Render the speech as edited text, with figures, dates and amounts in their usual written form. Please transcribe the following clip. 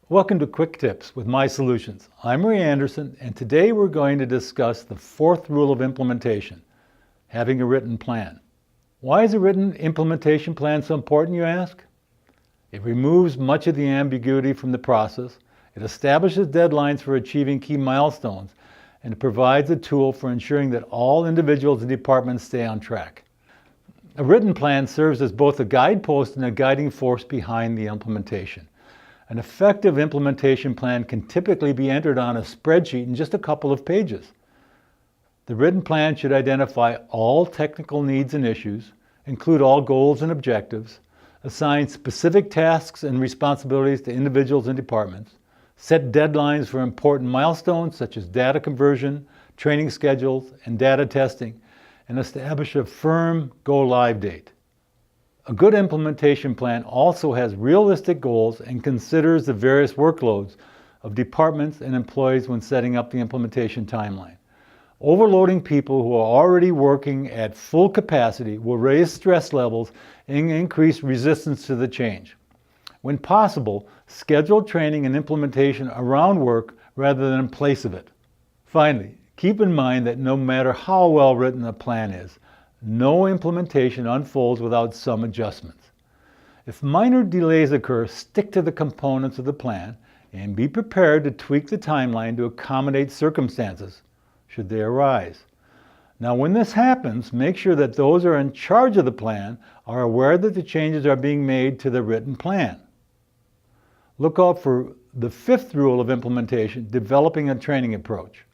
Welcome to Quick Tips with MIE Solutions. I'm Marie Anderson, and today we're going to discuss the fourth rule of implementation, having a written plan. Why is a written implementation plan so important, you ask? It removes much of the ambiguity from the process, it establishes deadlines for achieving key milestones, and it provides a tool for ensuring that all individuals and departments stay on track. A written plan serves as both a guidepost and a guiding force behind the implementation. An effective implementation plan can typically be entered on a spreadsheet in just a couple of pages. The written plan should identify all technical needs and issues, include all goals and objectives, assign specific tasks and responsibilities to individuals and departments, set deadlines for important milestones such as data conversion, training schedules, and data testing, and establish a firm go-live date. A good implementation plan also has realistic goals and considers the various workloads of departments and employees when setting up the implementation timeline. Overloading people who are already working at full capacity will raise stress levels and increase resistance to the change. When possible, schedule training and implementation around work rather than in place of it. Finally, keep in mind that no matter how well written a plan is, no implementation unfolds without some adjustments. If minor delays occur, stick to the components of the plan and be prepared to tweak the timeline to accommodate circumstances, should they arise. Now, when this happens, make sure that those who are in charge of the plan are aware that the changes are being made to the written plan. Look out for the fifth rule of implementation, developing a training approach.